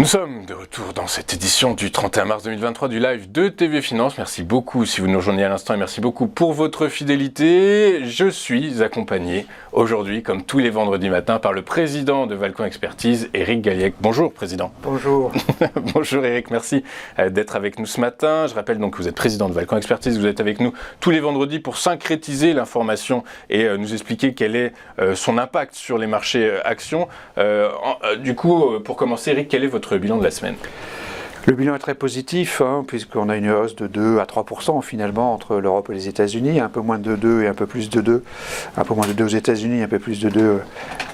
Nous sommes de retour dans cette édition du 31 mars 2023 du live de TV Finance. Merci beaucoup si vous nous rejoignez à l'instant et merci beaucoup pour votre fidélité. Je suis accompagné aujourd'hui, comme tous les vendredis matins, par le président de Valcon Expertise, Éric Galliec. Bonjour président. Bonjour. Bonjour Éric, merci d'être avec nous ce matin. Je rappelle donc que vous êtes président de Valcon Expertise, vous êtes avec nous tous les vendredis pour syncrétiser l'information et nous expliquer quel est son impact sur les marchés actions. Du coup, pour commencer Éric, quel est votre bilan de la semaine? Le bilan est très positif, puisqu'on a une hausse de 2 à 3% finalement entre l'Europe et les États-Unis, un peu moins de 2 et un peu plus de 2, un peu moins de 2 aux États-Unis, un peu plus de 2,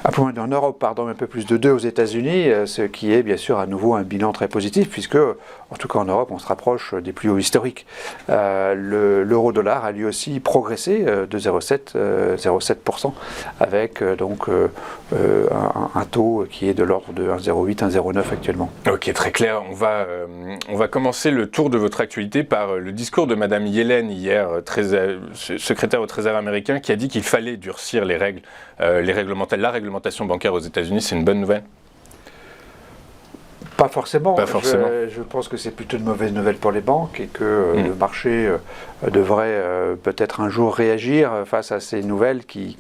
un peu moins en Europe, pardon, un peu plus de 2 aux États-Unis, ce qui est bien sûr à nouveau un bilan très positif, puisque en tout cas en Europe on se rapproche des plus hauts historiques. L'euro-dollar a lui aussi progressé de 0,7%, avec donc un taux qui est de l'ordre de 1,08, 1,09 actuellement. Ok, très clair. On va commencer le tour de votre actualité par le discours de Madame Yellen hier, secrétaire au Trésor américain, qui a dit qu'il fallait durcir la réglementation bancaire aux États-Unis. C'est une bonne nouvelle? Pas forcément. Je pense que c'est plutôt une mauvaise nouvelle pour les banques et que le marché devrait peut-être un jour réagir face à ces nouvelles qui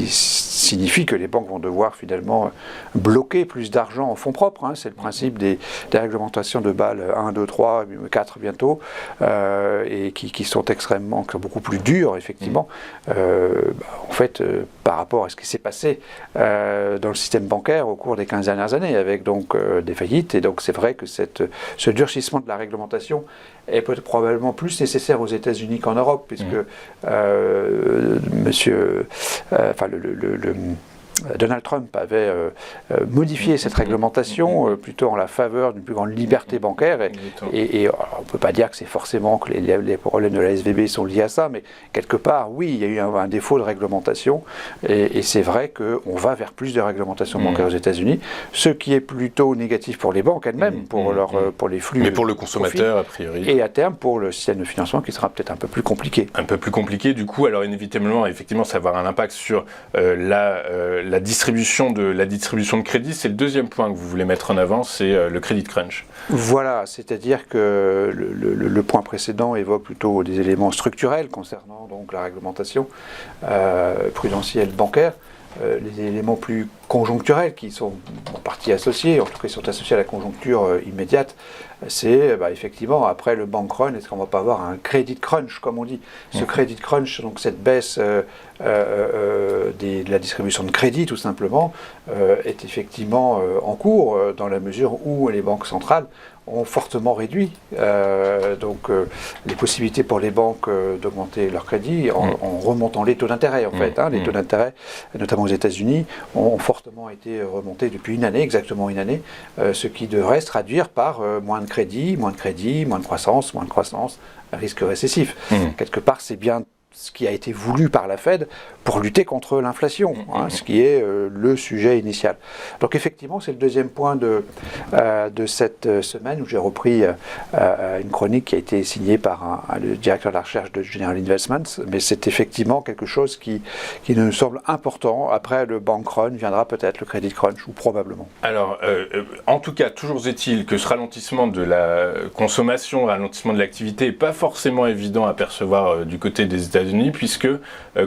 signifient que les banques vont devoir finalement bloquer plus d'argent en fonds propres. C'est le principe des réglementations de Bâle 1, 2, 3, 4 bientôt, et qui sont beaucoup plus dures, effectivement. En fait, par rapport à ce qui s'est passé dans le système bancaire au cours des 15 dernières années, avec donc des faillites. Et donc c'est vrai que ce durcissement de la réglementation est probablement plus nécessaire aux États-Unis qu'en Europe, puisque Donald Trump avait modifié cette réglementation plutôt en la faveur d'une plus grande liberté bancaire et on ne peut pas dire que c'est forcément que les problèmes de la SVB sont liés à ça, mais quelque part oui, il y a eu un défaut de réglementation et c'est vrai qu'on va vers plus de réglementation bancaire aux États-Unis, ce qui est plutôt négatif pour les banques elles-mêmes, pour les flux. Mais pour le consommateur a priori. Et à terme pour le système de financement qui sera peut-être un peu plus compliqué. Un peu plus compliqué du coup, alors inévitablement effectivement ça va avoir un impact sur la distribution de crédit. C'est le deuxième point que vous voulez mettre en avant, c'est le credit crunch. Voilà, c'est-à-dire que le point précédent évoque plutôt des éléments structurels concernant donc la réglementation prudentielle bancaire. Les éléments plus conjoncturels qui sont en partie associés, en tout cas ils sont associés à la conjoncture immédiate, c'est effectivement après le bank run, est-ce qu'on ne va pas avoir un credit crunch comme on dit. Ce credit crunch, donc cette baisse de la distribution de crédit tout simplement, est effectivement en cours dans la mesure où les banques centrales ont fortement réduit les possibilités pour les banques d'augmenter leur crédit en remontant les taux d'intérêt en fait. Les taux d'intérêt, notamment aux États-Unis, ont fortement été remontés depuis exactement une année, ce qui devrait se traduire par moins de crédit, moins de croissance, risque récessif. Quelque part, c'est bien ce qui a été voulu par la Fed pour lutter contre l'inflation, ce qui est le sujet initial. Donc effectivement, c'est le deuxième point de cette semaine où j'ai repris une chronique qui a été signée par le directeur de la recherche de General Investments, mais c'est effectivement quelque chose qui nous semble important. Après le bank run viendra peut-être le credit crunch, ou probablement. Alors, en tout cas, toujours est-il que ce ralentissement de la consommation, ralentissement de l'activité n'est pas forcément évident à percevoir du côté des États-Unis, puisque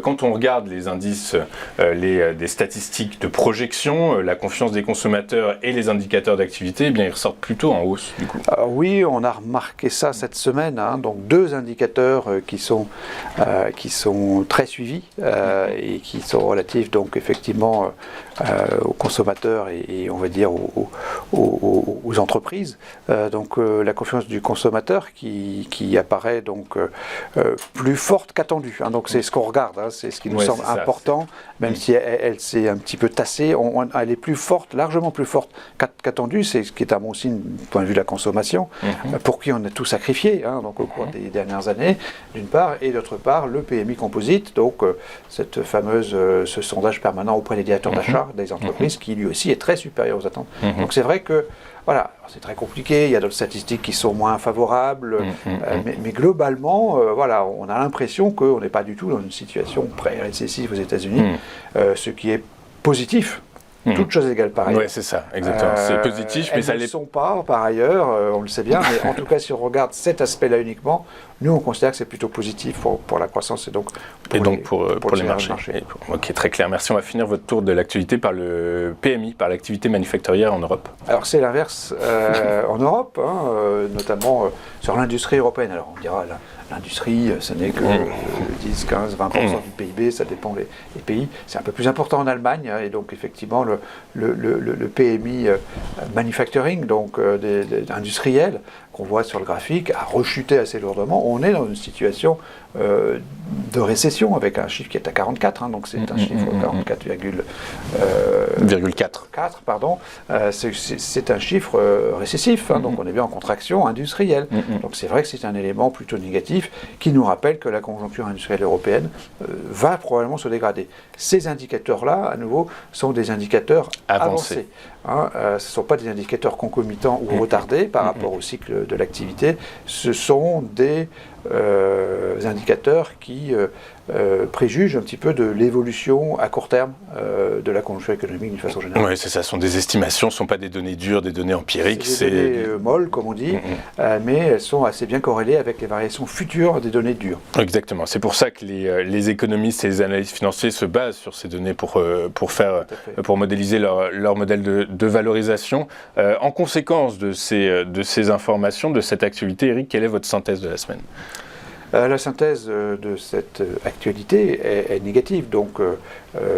quand on regarde les indices, des statistiques de projection, la confiance des consommateurs et les indicateurs d'activité, ils ressortent plutôt en hausse du coup. Oui, on a remarqué ça cette semaine, donc deux indicateurs qui sont très suivis et qui sont relatifs donc effectivement aux consommateurs et on va dire aux entreprises. Donc la confiance du consommateur qui apparaît donc plus forte qu'attendue. Donc c'est ce qu'on regarde, c'est ce qui nous semble important, même si elle s'est un petit peu tassée, elle est plus forte, largement plus forte qu'attendue, c'est ce qui est à mon aussi du point de vue de la consommation, pour qui on a tout sacrifié donc au cours des dernières années, d'une part, et d'autre part le PMI Composite, donc ce sondage permanent auprès des directeurs d'achat des entreprises, qui lui aussi est très supérieur aux attentes. Donc c'est vrai que voilà, c'est très compliqué, il y a d'autres statistiques qui sont moins favorables, mais globalement, voilà, on a l'impression qu'on n'est pas du tout dans une situation pré-récessive aux États-Unis, ce qui est positif Toutes choses égales par ailleurs. Oui, c'est ça, exactement. C'est positif, mais ça elles ne sont pas, par ailleurs, on le sait bien, mais en tout cas, si on regarde cet aspect-là uniquement, nous, on considère que c'est plutôt positif pour la croissance et donc pour les marchés. Ok, très clair. Merci. On va finir votre tour de l'actualité par le PMI, par l'activité manufacturière en Europe. Alors, c'est l'inverse en Europe, notamment sur l'industrie européenne. Alors, on dira, l'industrie, ce n'est que 10, 15, 20% du PIB, ça dépend des pays. C'est un peu plus important en Allemagne, et donc effectivement le PMI manufacturing, donc industriel, qu'on voit sur le graphique, a rechuté assez lourdement. On est dans une situation de récession avec un chiffre qui est à 44, donc c'est un chiffre 44,4, pardon. C'est un chiffre récessif, donc on est bien en contraction industrielle. Donc c'est vrai que c'est un élément plutôt négatif qui nous rappelle que la conjoncture industrielle européenne va probablement se dégrader. Ces indicateurs-là, à nouveau, sont des indicateurs avancés. Ce ne sont pas des indicateurs concomitants ou retardés par rapport au cycle de l'activité, ce sont des indicateurs qui préjugent un petit peu de l'évolution à court terme de la conjoncture économique d'une façon générale. Oui, c'est ça, ce sont des estimations, ce ne sont pas des données dures, des données empiriques. C'est des données molles, comme on dit, mais elles sont assez bien corrélées avec les variations futures des données dures. Exactement, c'est pour ça que les économistes et les analystes financiers se basent sur ces données pour modéliser leur modèle de valorisation. En conséquence de ces informations, de cette actualité, Eric, quelle est votre synthèse de la semaine ? La synthèse de cette actualité est négative. Donc,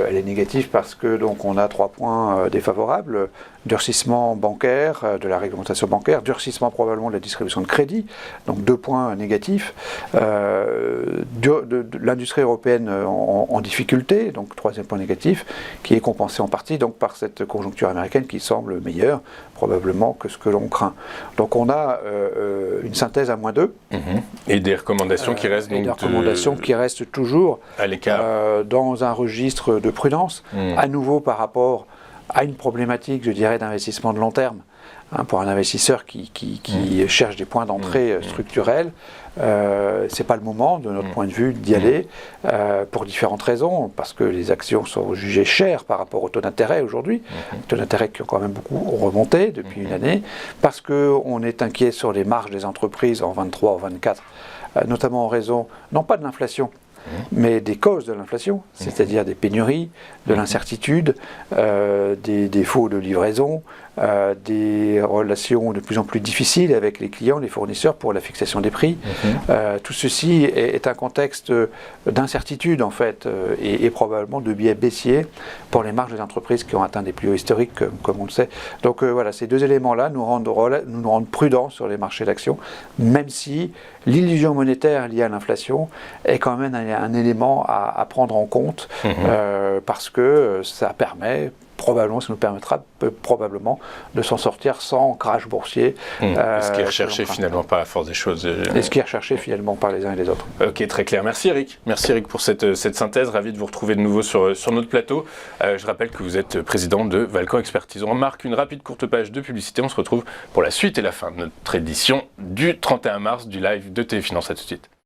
elle est négative parce que on a 3 points défavorables. Durcissement bancaire, de la réglementation bancaire, durcissement probablement de la distribution de crédit, donc 2 points négatifs. De l'industrie européenne en difficulté, donc 3e point négatif, qui est compensé en partie donc, par cette conjoncture américaine qui semble meilleure probablement que ce que l'on craint. Donc on a une synthèse à -2. Et des recommandations qui restent donc des recommandations qui restent toujours à l'écart dans un registre de prudence, à nouveau par rapport à une problématique, je dirais, d'investissement de long terme. Pour un investisseur qui cherche des points d'entrée structurels, c'est pas le moment, de notre point de vue, d'y aller, pour différentes raisons, parce que les actions sont jugées chères par rapport au taux d'intérêt aujourd'hui, taux d'intérêt qui ont quand même beaucoup remonté depuis une année, parce qu'on est inquiet sur les marges des entreprises en 23 ou 24, notamment en raison, non pas de l'inflation, mais des causes de l'inflation, c'est-à-dire des pénuries, de l'incertitude, des défauts de livraison, des relations de plus en plus difficiles avec les clients, les fournisseurs pour la fixation des prix. Tout ceci est un contexte d'incertitude en fait et probablement de biais baissier pour les marges des entreprises qui ont atteint des plus hauts historiques comme on le sait. Donc voilà, ces 2 éléments-là nous rendent prudents sur les marchés d'actions, même si l'illusion monétaire liée à l'inflation est quand même un élément à prendre en compte parce que ça nous permettra probablement de s'en sortir sans crash boursier. Ce qui est recherché finalement par la force des choses. Et ce qui est recherché finalement par les uns et les autres. Ok, très clair. Merci Eric. Merci Eric pour cette synthèse. Ravi de vous retrouver de nouveau sur notre plateau. Je rappelle que vous êtes président de Valcan Expertise. On marque une rapide courte page de publicité. On se retrouve pour la suite et la fin de notre édition du 31 mars du live de Téléfinance. À tout de suite.